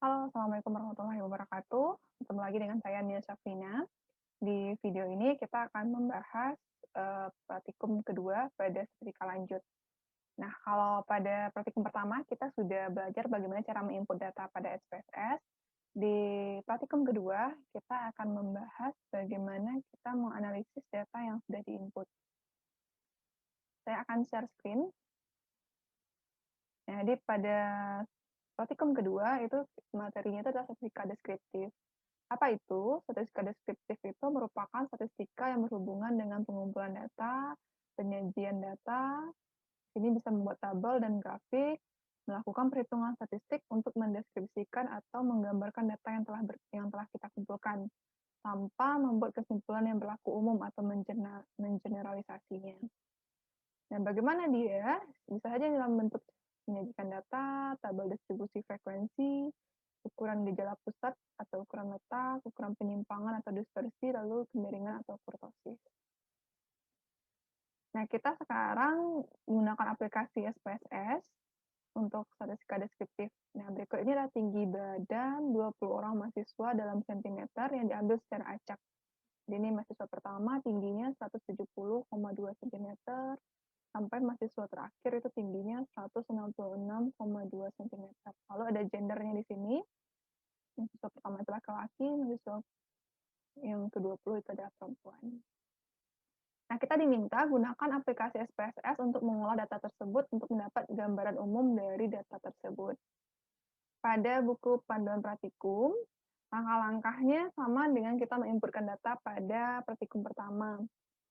Halo, Assalamualaikum warahmatullahi wabarakatuh. Ketemu lagi dengan saya Nia Syafrina. Di video ini kita akan membahas praktikum kedua pada sertifikat lanjut. Nah, kalau pada praktikum pertama kita sudah belajar bagaimana cara menginput data pada SPSS. Di praktikum kedua kita akan membahas bagaimana kita menganalisis data yang sudah diinput. Saya akan share screen. Nah, jadi pada praktikum kedua itu materinya itu adalah statistika deskriptif. Apa itu? Statistika deskriptif itu merupakan statistika yang berhubungan dengan pengumpulan data, penyajian data, ini bisa membuat tabel dan grafik, melakukan perhitungan statistik untuk mendeskripsikan atau menggambarkan data yang telah kita kumpulkan, tanpa membuat kesimpulan yang berlaku umum atau mengeneralisasinya. Dan bagaimana dia? Bisa saja dalam bentuk menyajikan data, tabel distribusi frekuensi, ukuran gejala pusat atau ukuran letak, ukuran penyimpangan atau dispersi, lalu kemiringan atau kurtosis. Nah, kita sekarang menggunakan aplikasi SPSS untuk statistika deskriptif. Nah, berikut ini adalah tinggi badan 20 orang mahasiswa dalam sentimeter yang diambil secara acak. Jadi ini mahasiswa pertama tingginya 170,2 cm, sampai mahasiswa terakhir itu tingginya 166,2 cm. Lalu ada gendernya di sini. Mahasiswa pertama itu laki-laki, mahasiswa yang ke-20 itu adalah perempuan. Nah, kita diminta gunakan aplikasi SPSS untuk mengolah data tersebut untuk mendapat gambaran umum dari data tersebut. Pada buku panduan praktikum, langkah-langkahnya sama dengan kita menginputkan data pada praktikum pertama.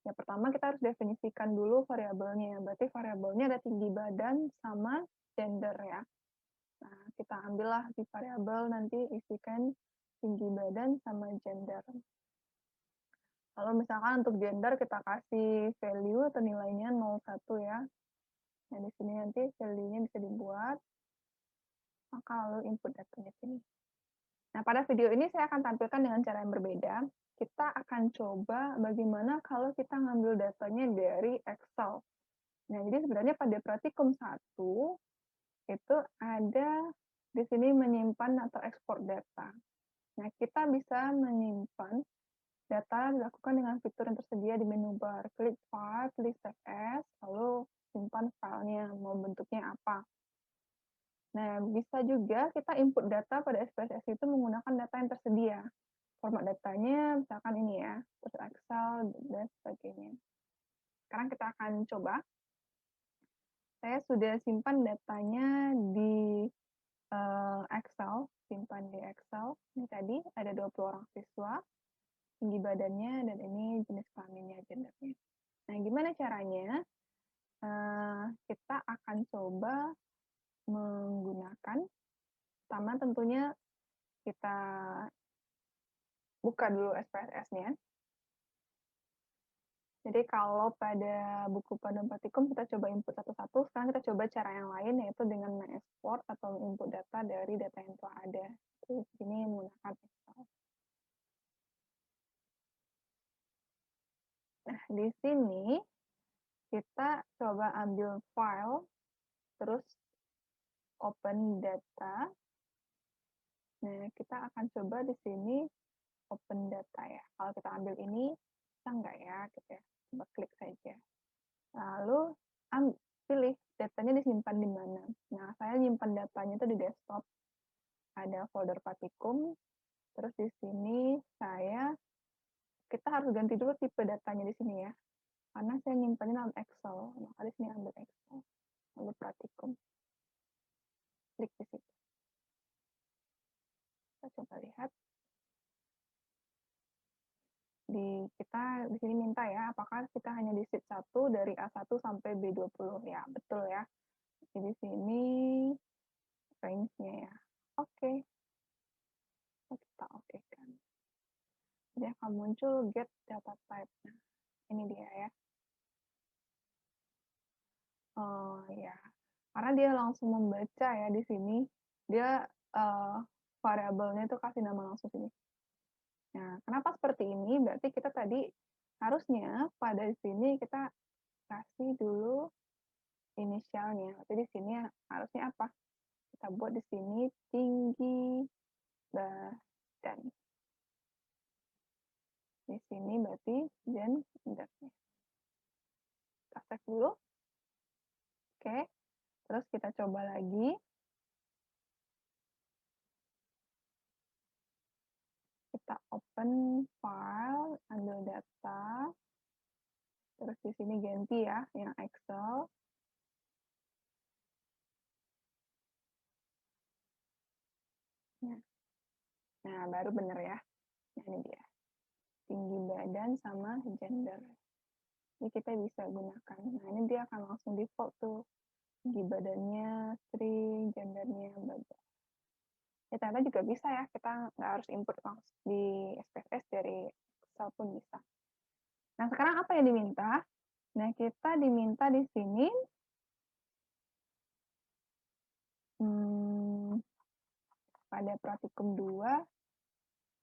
Yang pertama kita harus definisikan dulu variabelnya. Berarti variabelnya ada tinggi badan sama gender ya. Nah, kita ambillah di variabel nanti isikan tinggi badan sama gender. Lalu misalkan untuk gender kita kasih value atau nilainya 01 ya. Nah, di sini nanti value-nya bisa dibuat. Maka lalu input datanya sini. Nah, pada video ini saya akan tampilkan dengan cara yang berbeda. Kita akan coba bagaimana kalau kita ngambil datanya dari Excel. Nah, jadi sebenarnya pada praktikum 1 itu ada di sini menyimpan atau ekspor data. Nah, kita bisa menyimpan data dilakukan dengan fitur yang tersedia di menu bar. Klik File, pilih Save As, lalu simpan filenya, mau bentuknya apa. Nah, bisa juga kita input data pada SPSS itu menggunakan data yang tersedia. Format datanya misalkan ini ya, terus Excel, dan sebagainya. Sekarang kita akan coba. Saya sudah simpan datanya di Excel, simpan di Excel. Ini tadi ada 20 orang siswa, tinggi badannya, dan ini jenis kelaminnya, gendernya. Nah, gimana caranya? Kita akan coba menggunakan, pertama tentunya kita buka dulu SPSS-nya. Jadi kalau pada buku panduan praktikum kita coba input satu-satu, sekarang kita coba cara yang lain, yaitu dengan mengekspor atau input data dari data yang telah ada. Di sini menggunakan Excel. Nah, di sini kita coba ambil file, terus open data. Nah, kita akan coba di sini open data ya. Kalau kita ambil ini, bisa nggak ya? Gitu ya. Coba klik saja. Lalu pilih datanya disimpan di mana. Nah, saya nyimpan datanya itu di desktop. Ada folder praktikum. Terus di sini kita harus ganti dulu tipe datanya di sini ya. Karena saya nyimpannya dalam Excel. Maka di sini ambil Excel. Lalu praktikum. Klik di situ. Kita coba lihat. Kita di sini minta ya, apakah kita hanya di sheet 1 dari A1 sampai B20 ya, betul ya. Jadi di sini range-nya ya. Oke. Kita oke kan. Jadi akan muncul get data type. Nah, ini dia ya. Oh ya. Karena dia langsung membaca ya di sini. Dia variabelnya itu kasih nama langsung sini. Nah, kenapa seperti ini? Berarti kita tadi harusnya pada sini kita kasih dulu inisialnya. Jadi di sini harusnya apa? Kita buat di sini tinggi badan. Di sini berarti gendernya. Kita save dulu. Oke. Terus kita coba lagi. Kita open file, ambil data. Terus di sini ganti ya, yang Excel. Nah, baru bener ya. Nah, ini dia. Tinggi badan sama gender. Ini kita bisa gunakan. Nah, ini dia akan langsung default tuh. Tinggi badannya, string, gendernya, badan. Ya, ternyata juga bisa ya. Kita nggak harus input langsung di SPSS, dari Excel pun bisa. Nah, sekarang apa yang diminta? Nah, kita diminta di sini pada praktikum 2,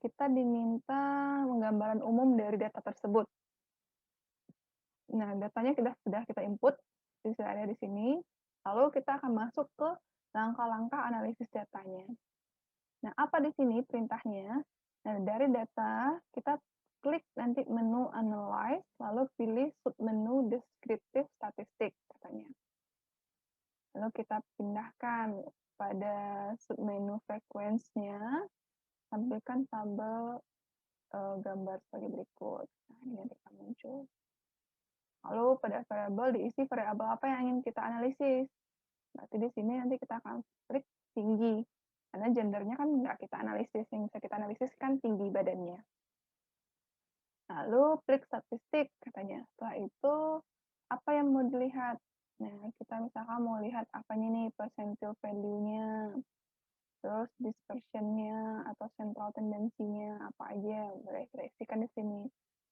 kita diminta penggambaran umum dari data tersebut. Nah, datanya sudah kita input di area di sini. Lalu kita akan masuk ke langkah-langkah analisis datanya. Nah, apa di sini perintahnya? Nah, dari data kita klik nanti menu Analyze, lalu pilih submenu Descriptive Statistic katanya. Lalu kita pindahkan pada submenu Frequency-nya, tampilkan tabel gambar sebagai berikut. Nah, ini nanti akan muncul. Lalu pada variabel diisi variabel apa yang ingin kita analisis. Berarti di sini nanti kita akan klik tinggi. Karena gendernya kan nggak kita analisis. Yang bisa kita analisis kan tinggi badannya. Lalu klik statistik katanya. Setelah itu apa yang mau dilihat? Nah, kita misalkan mau lihat apanya nih, percentile value-nya, terus dispersion-nya atau central tendency-nya apa aja, boleh kita isikan di sini.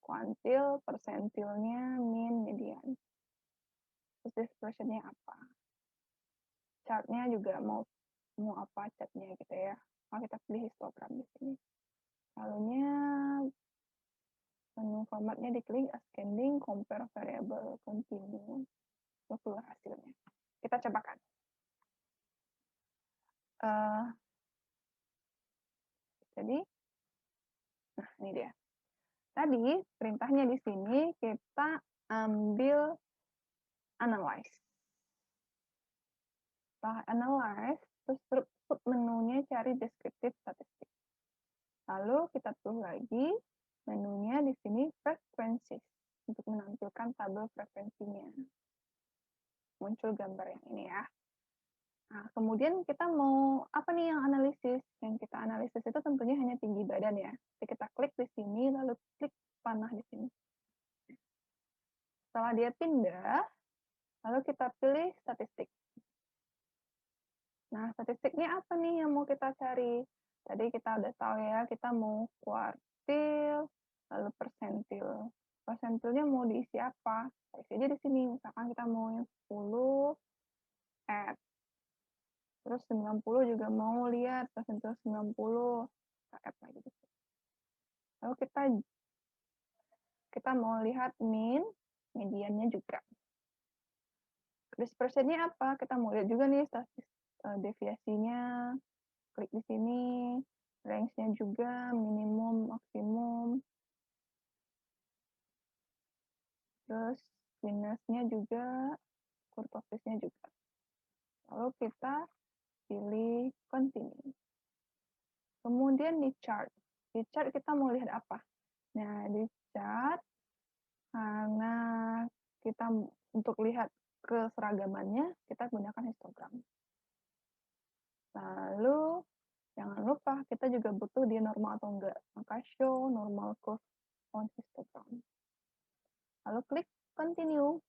Kuantil, persentilnya, mean, median. Terus dispersion-nya apa? Chart-nya juga mau apa chartnya gitu ya. Kalau kita pilih histogram di sini. Lalunya menu formatnya diklik ascending, compare variable, continue. Lalu keluar hasilnya. Kita cobakan. Jadi, nah ini dia. Tadi perintahnya di sini kita ambil analyze. Setelah analyze, terus sub menunya cari descriptive statistik. Lalu kita pilih lagi menunya di sini frequencies untuk menampilkan tabel frekuensinya. Muncul gambar yang ini ya. Nah, kemudian kita mau apa nih yang analisis? Yang kita analisis itu tentunya hanya tinggi badan ya. Jadi kita klik di sini, lalu klik panah di sini. Setelah dia pindah, lalu kita pilih statistik. Nah, statistiknya apa nih yang mau kita cari? Tadi kita udah tahu ya, kita mau kuartil, lalu persentil. Persentilnya mau diisi apa? Isi aja di sini. Misalkan kita mau yang 10, add. Terus 90 juga mau lihat persentil 90. Kita add lagi di sini. Lalu kita mau lihat mean, mediannya juga. Dispersionnya apa? Kita mau lihat juga nih deviasinya. Klik di sini, range-nya juga, minimum, maksimum. Terus minusnya juga, kurtovisnya juga. Lalu kita pilih continue. Kemudian di chart. Di chart kita mau lihat apa? Nah, di chart, karena kita untuk lihat keseragamannya, kita gunakan histogram. Lalu, jangan lupa kita juga butuh dia normal atau enggak. Maka show normal curve on histogram. Lalu klik continue.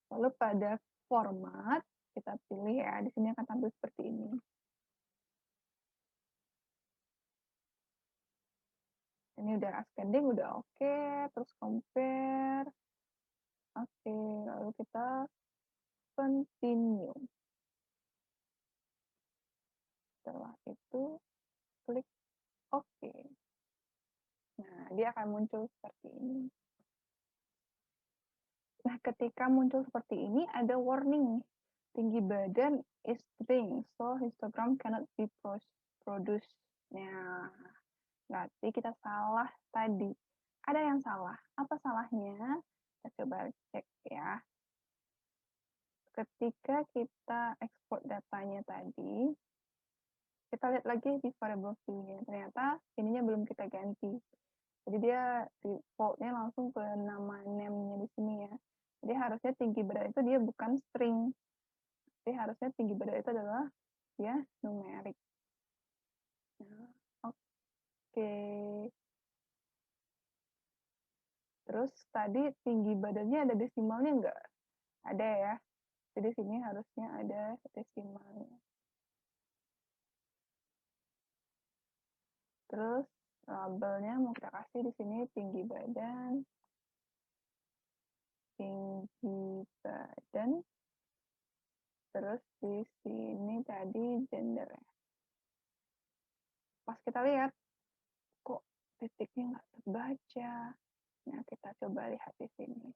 Lalu pada format, kita pilih ya, di sini akan tampil seperti ini. Ini udah ascending, udah oke, terus compare. Oke, lalu kita continue. Setelah itu, klik oke. Nah, dia akan muncul seperti ini. Nah, ketika muncul seperti ini, ada warning. Tinggi badan is string, so histogram cannot be produce. Nah, berarti kita salah tadi. Ada yang salah. Apa salahnya? Kita coba cek ya. Ketika kita ekspor datanya tadi, kita lihat lagi di variable view-nya. Ternyata ininya belum kita ganti. Jadi dia default-nya langsung ke nama name-nya di sini ya. Jadi harusnya tinggi berat itu dia bukan string. Jadi harusnya tinggi berat itu adalah dia numerik. Nah, oke. Terus tadi tinggi badannya ada desimalnya nggak? Ada ya. Jadi sini harusnya ada desimalnya. Terus labelnya mau kita kasih di sini tinggi badan, terus di sini tadi gender. Pas kita lihat, kok titiknya nggak terbaca. Nah, kita coba lihat di sini.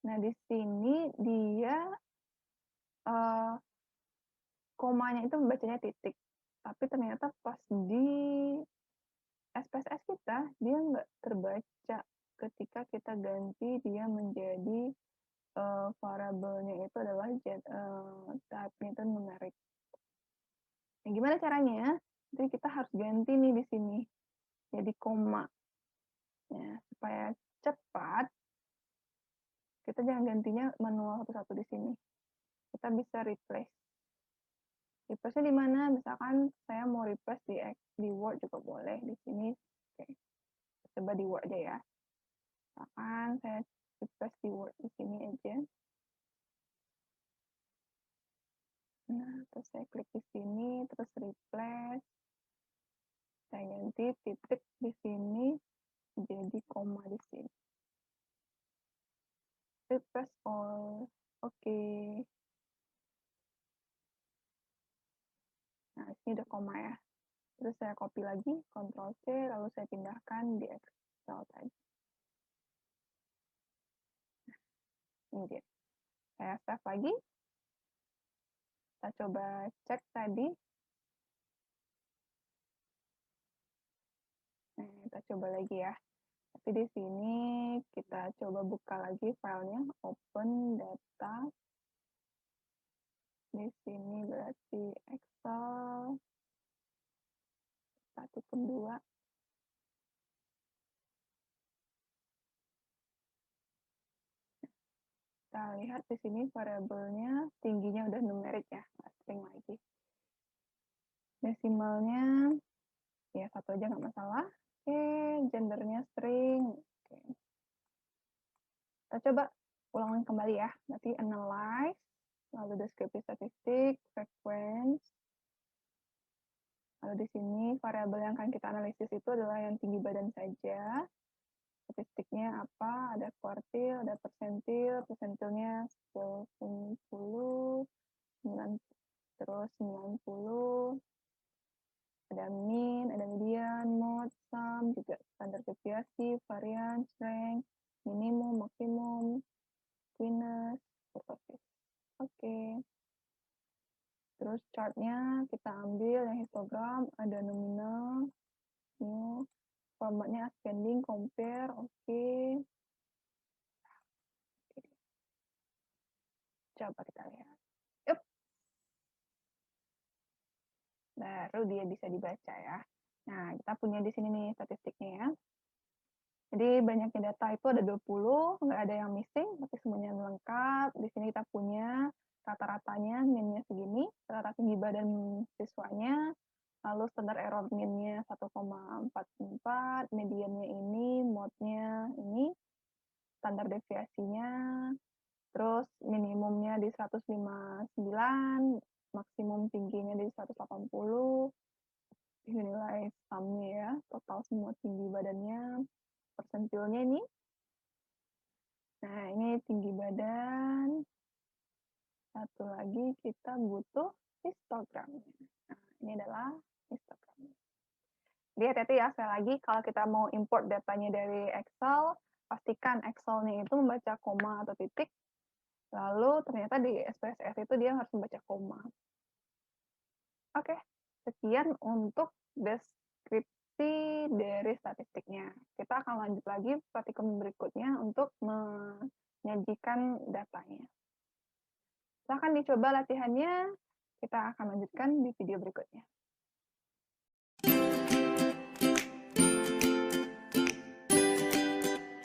Nah, di sini dia komanya itu bacanya titik. Tapi ternyata pas di SPSS kita, dia nggak terbaca ketika kita ganti dia menjadi variabelnya itu adalah type-nya itu numerik. Nah, gimana caranya? Jadi kita harus ganti nih di sini. Jadi koma. Nah, supaya cepat, kita jangan gantinya manual satu-satu di sini. Kita bisa replace. Replace-nya di mana? Misalkan saya mau replace di Word juga boleh. Di sini, oke. Coba di Word aja ya. Misalkan saya replace di Word di sini aja. Nah, terus saya klik di sini, terus replace. Saya ganti titik di sini jadi koma di sini. Replace all. Oke. Nah, ini udah koma ya. Terus saya copy lagi, Ctrl C, lalu saya pindahkan di Excel tadi. Ini dia. Saya save lagi. Kita coba cek tadi. Nah, kita coba lagi ya. Tapi di sini kita coba buka lagi filenya, open data. Di sini berarti Excel 1.2. Kita lihat di sini variabelnya tingginya udah numerik ya, nggak string lagi. Desimalnya ya satu aja nggak masalah. Oke, gendernya string. Oke. Kita coba ulangan kembali ya. Berarti analyze, lalu deskripsi statistik, frequency. Lalu di sini variabel yang akan kita analisis itu adalah yang tinggi badan saja. Statistiknya apa? Ada kuartil, ada persentil, persentilnya 10, 9, terus 90, ada mean, ada median, mode, sum, juga standar deviasi, varian, strength, minimum, maksimum, squeeness, kurtosis. Oke. Terus chartnya kita ambil yang histogram, ada nominal, new, formatnya ascending, compare, oke. Coba kita lihat. Yup. Baru dia bisa dibaca ya. Nah, kita punya di sini nih statistiknya ya. Jadi banyaknya data itu ada 20, nggak ada yang missing, tapi semuanya lengkap. Di sini kita punya rata-ratanya, mean-nya segini, rata tinggi badan siswanya, lalu standar error mean-nya 1,44, mediannya ini, mode-nya ini, standar deviasinya, terus minimumnya di 159, maksimum tingginya di 180, nilai sum-nya ya, total semua tinggi badannya, persentilnya ini. Nah, ini tinggi badan. Satu lagi kita butuh histogramnya. Nah, ini adalah histogramnya. Jadi hati-hati ya, sekali lagi kalau kita mau import datanya dari Excel, pastikan Excel-nya itu membaca koma atau titik, lalu ternyata di SPSS itu dia harus membaca koma. Oke, Sekian untuk deskripsi dari statistiknya. Kita akan lanjut lagi praktikum berikutnya untuk menyajikan datanya. Silahkan dicoba latihannya, kita akan lanjutkan di video berikutnya.